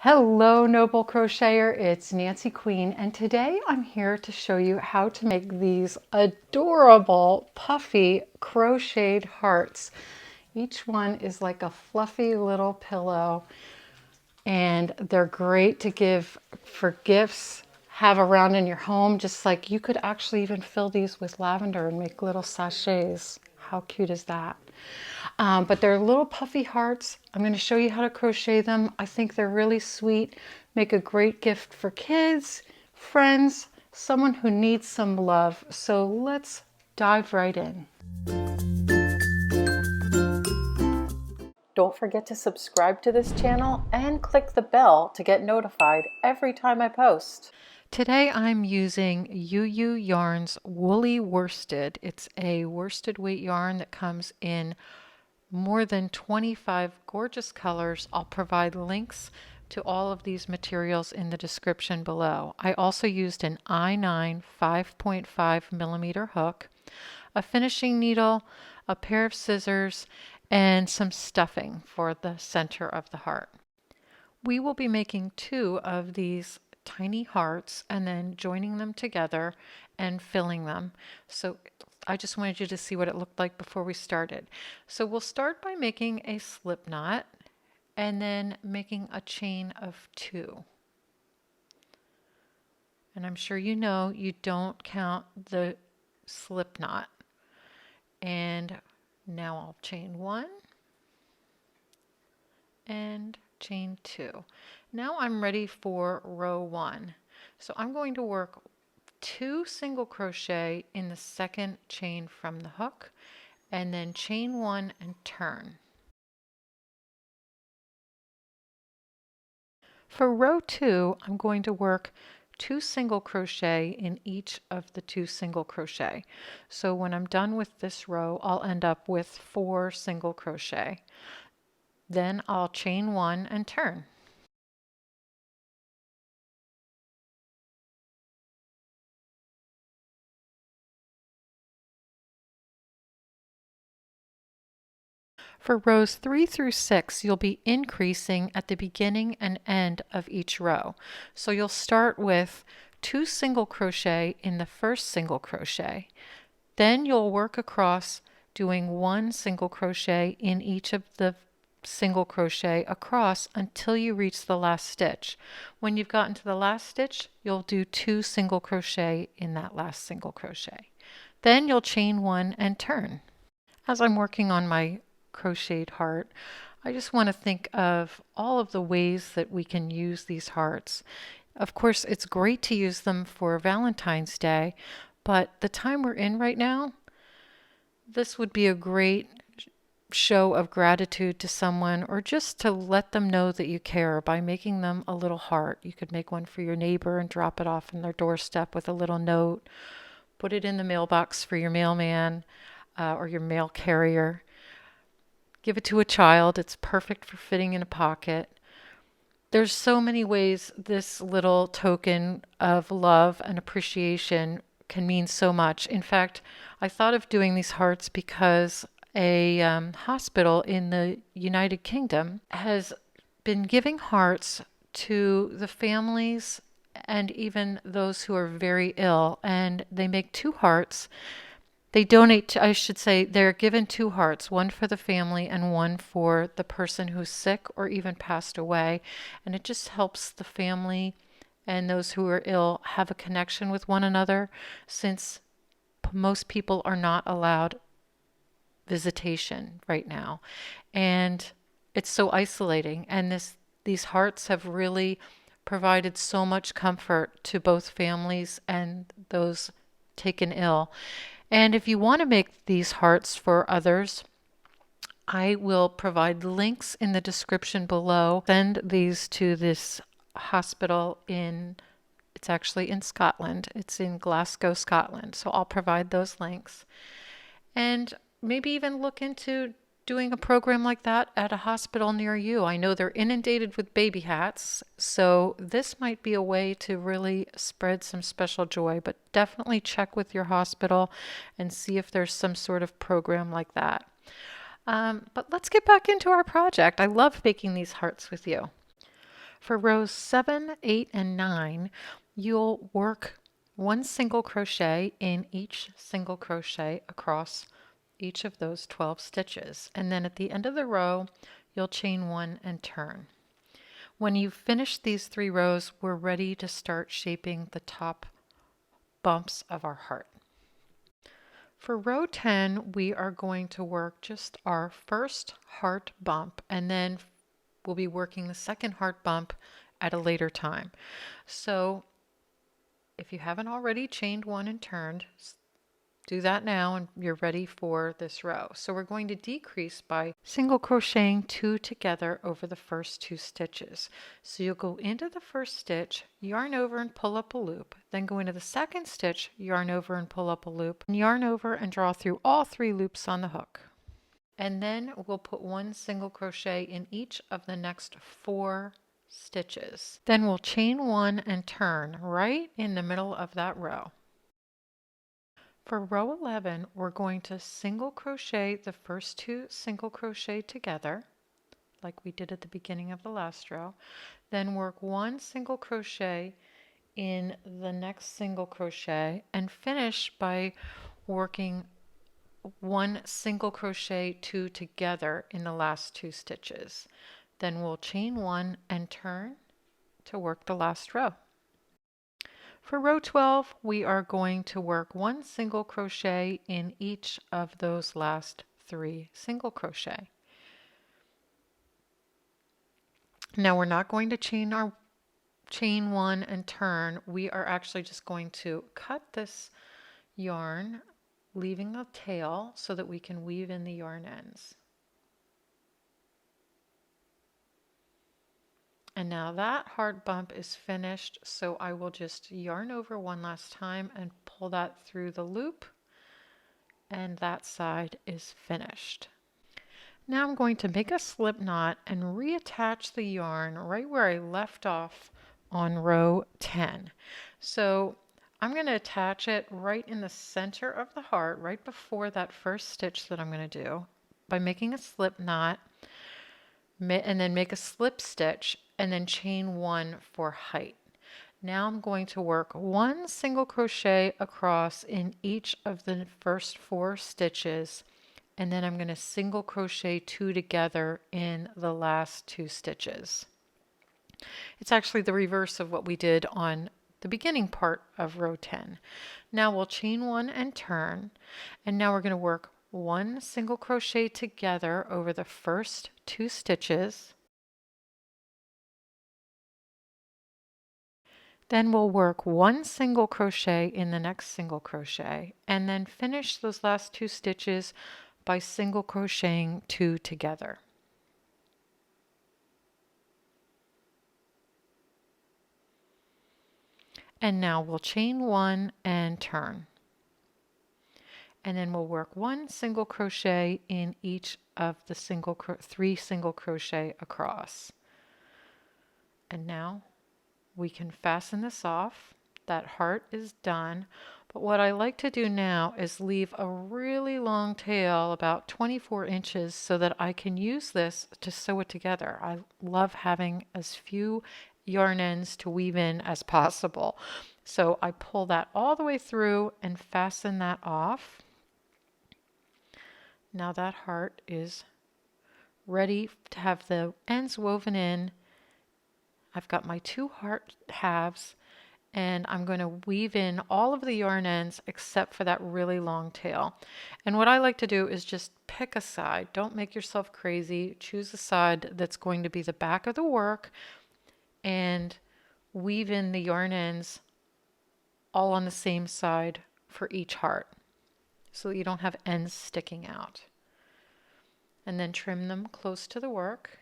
Hello, Noble Crocheter, it's Nancy Queen, and today I'm here to show you how to make these adorable puffy crocheted hearts. Each one is like a fluffy little pillow, and they're great to give for gifts, have around in your home, just like you could actually even fill these with lavender and make little sachets. How cute is that? But they're little puffy hearts. I'm going to show you how to crochet them. I think they're really sweet. Make a great gift for kids, friends, someone who needs some love. So let's dive right in. Don't forget to subscribe to this channel and click the bell to get notified every time I post. Today I'm using UU Yarn's Woolly Worsted. It's a worsted weight yarn that comes in more than 25 gorgeous colors. I'll provide links to all of these materials in the description below. I also used an I9 5.5 millimeter hook, a finishing needle, a pair of scissors, and some stuffing for the center of the heart. We will be making two of these tiny hearts and then joining them together and filling them. So I just wanted you to see what it looked like before we started. So we'll start by making a slip knot and then making a chain of two. And I'm sure you know you don't count the slip knot. And now I'll chain one and chain two. Now I'm ready for row one. So I'm going to work 2 single crochet in the second chain from the hook and then chain 1 and turn. For row 2, I'm going to work 2 single crochet in each of the 2 single crochet. So when I'm done with this row, I'll end up with 4 single crochet. Then I'll chain 1 and turn. For rows 3 through 6, you'll be increasing at the beginning and end of each row. So you'll start with 2 single crochet in the first single crochet. Then you'll work across doing 1 single crochet in each of the single crochet across until you reach the last stitch. When you've gotten to the last stitch, you'll do 2 single crochet in that last single crochet. Then you'll chain 1 and turn. As I'm working on my crocheted heart, I just want to think of all of the ways that we can use these hearts. Of course, it's great to use them for Valentine's Day, but the time we're in right now, this would be a great show of gratitude to someone, or just to let them know that you care by making them a little heart. You could make one for your neighbor and drop it off on their doorstep with a little note. Put it in the mailbox for your mailman or your mail carrier. Give it to a child. It's perfect for fitting in a pocket. There's so many ways this little token of love and appreciation can mean so much. In fact, I thought of doing these hearts because a hospital in the United Kingdom has been giving hearts to the families and even those who are very ill, and they make 2 hearts. They donate, I should say, they're given 2 hearts, one for the family and one for the person who's sick or even passed away. And it just helps the family and those who are ill have a connection with one another, since most people are not allowed visitation right now. And it's so isolating. And these hearts have really provided so much comfort to both families and those taken ill. And if you want to make these hearts for others, I will provide links in the description below. Send these to this hospital it's actually in Scotland. It's in Glasgow, Scotland. So I'll provide those links. And maybe even look into doing a program like that at a hospital near you. I know they're inundated with baby hats, so this might be a way to really spread some special joy, but definitely check with your hospital and see if there's some sort of program like that. But let's get back into our project. I love making these hearts with you. For rows 7, 8, and 9, you'll work one single crochet in each single crochet across each of those 12 stitches. And then at the end of the row, you'll chain one and turn. When you've finished these 3 rows, we're ready to start shaping the top bumps of our heart. For row 10, we are going to work just our first heart bump, and then we'll be working the second heart bump at a later time. So if you haven't already chained one and turned, do that now and you're ready for this row. So we're going to decrease by single crocheting 2 together over the first 2 stitches. So you'll go into the first stitch, yarn over and pull up a loop, then go into the second stitch, yarn over and pull up a loop, and yarn over and draw through all 3 loops on the hook. And then we'll put one single crochet in each of the next 4 stitches. Then we'll chain one and turn right in the middle of that row. For row 11, we're going to single crochet the first 2 single crochet together, like we did at the beginning of the last row. Then work one single crochet in the next single crochet and finish by working one single crochet 2 together in the last 2 stitches. Then we'll chain one and turn to work the last row. For row 12, we are going to work one single crochet in each of those last 3 single crochet. Now we're not going to chain one and turn. We are actually just going to cut this yarn, leaving the tail so that we can weave in the yarn ends. And now that heart bump is finished, so I will just yarn over one last time and pull that through the loop, and that side is finished. Now I'm going to make a slip knot and reattach the yarn right where I left off on row 10. So I'm going to attach it right in the center of the heart, right before that first stitch that I'm going to do, by making a slip knot, and then make a slip stitch and then chain one for height. Now I'm going to work one single crochet across in each of the first 4 stitches, and then I'm going to single crochet 2 together in the last 2 stitches. It's actually the reverse of what we did on the beginning part of row 10. Now we'll chain one and turn, and now we're going to work one single crochet together over the first 2 stitches. Then we'll work one single crochet in the next single crochet, and then finish those last 2 stitches by single crocheting 2 together. And now we'll chain one and turn. And then we'll work one single crochet in each of the 3 single crochet across. And now we can fasten this off. That heart is done. But what I like to do now is leave a really long tail, about 24 inches, so that I can use this to sew it together. I love having as few yarn ends to weave in as possible. So I pull that all the way through and fasten that off. Now that heart is ready to have the ends woven in. I've got my 2 heart halves, and I'm going to weave in all of the yarn ends except for that really long tail. And what I like to do is just pick a side. Don't make yourself crazy. Choose a side that's going to be the back of the work and weave in the yarn ends all on the same side for each heart, so that you don't have ends sticking out. And then trim them close to the work.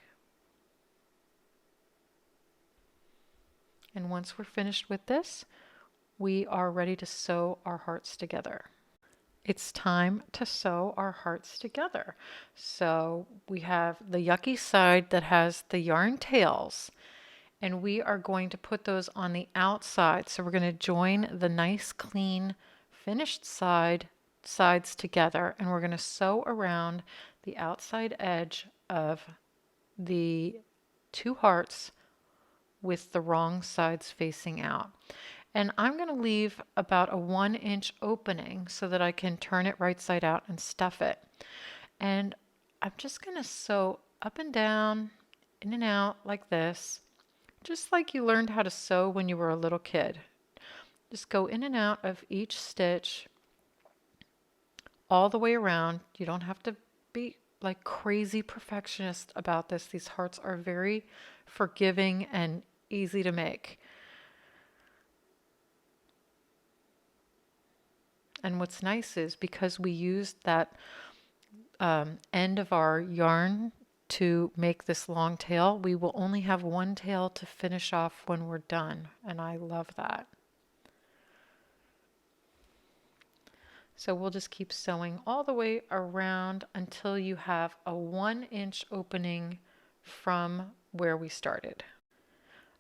And once we're finished with this, we are ready to sew our hearts together. It's time to sew our hearts together. So we have the yucky side that has the yarn tails, and we are going to put those on the outside. So we're going to join the nice, clean, finished sides together, and we're going to sew around the outside edge of the 2 hearts with the wrong sides facing out. And I'm going to leave about a 1-inch opening so that I can turn it right side out and stuff it. And I'm just going to sew up and down, in and out like this, just like you learned how to sew when you were a little kid. Just go in and out of each stitch all the way around. You don't have to be like crazy perfectionist about this. These hearts are very forgiving and easy to make. And what's nice is because we used that end of our yarn to make this long tail, we will only have one tail to finish off when we're done. And I love that. So we'll just keep sewing all the way around until you have a 1-inch opening from where we started.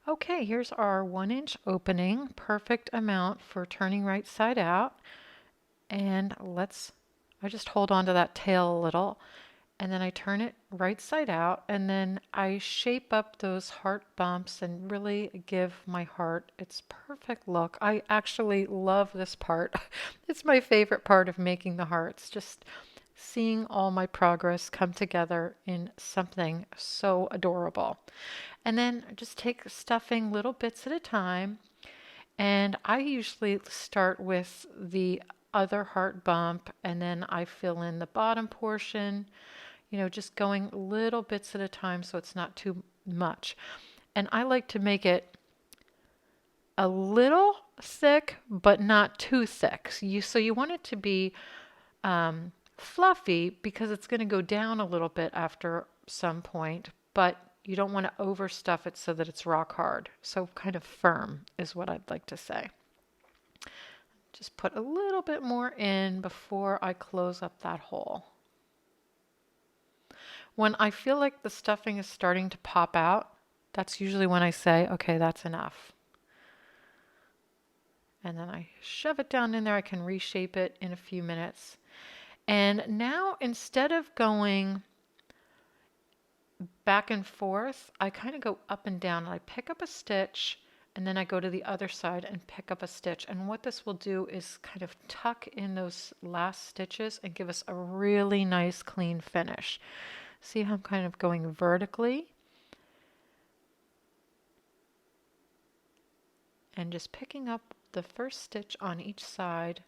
Okay, here's our 1-inch opening, perfect amount for turning right side out. And I just hold on to that tail a little, and then I turn it right side out, and then I shape up those heart bumps and really give my heart its perfect look. I actually love this part. It's my favorite part of making the hearts, just seeing all my progress come together in something so adorable. And then just take stuffing little bits at a time, and I usually start with the other heart bump, and then I fill in the bottom portion, just going little bits at a time so it's not too much. And I like to make it a little thick, but not too thick. So you want it to be fluffy because it's going to go down a little bit after some point, but you don't want to overstuff it so that it's rock hard. So kind of firm is what I'd like to say. Just put a little bit more in before I close up that hole. When I feel like the stuffing is starting to pop out, that's usually when I say, okay, that's enough. And then I shove it down in there. I can reshape it in a few minutes. And now instead of going back and forth, I kind of go up and down. I pick up a stitch, and then I go to the other side and pick up a stitch. And what this will do is kind of tuck in those last stitches and give us a really nice clean finish. See how I'm kind of going vertically and just picking up the first stitch on each side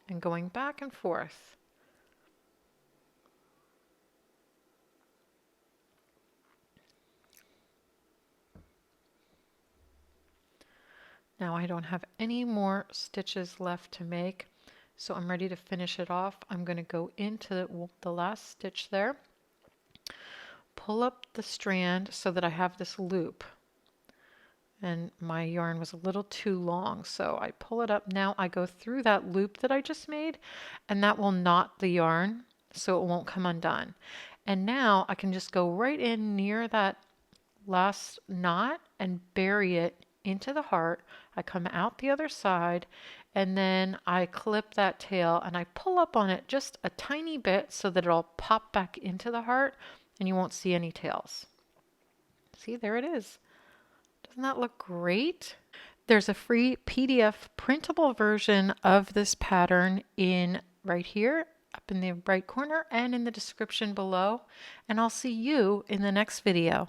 and going back and forth. Now I don't have any more stitches left to make, so I'm ready to finish it off. I'm going to go into the last stitch there, pull up the strand so that I have this loop. And my yarn was a little too long, so I pull it up. Now I go through that loop that I just made, and that will knot the yarn so it won't come undone. And now I can just go right in near that last knot and bury it into the heart. I come out the other side, and then I clip that tail and I pull up on it just a tiny bit so that it'll pop back into the heart and you won't see any tails. See, there it is. Doesn't that look great? There's a free PDF printable version of this pattern right here up in the right corner and in the description below, and I'll see you in the next video.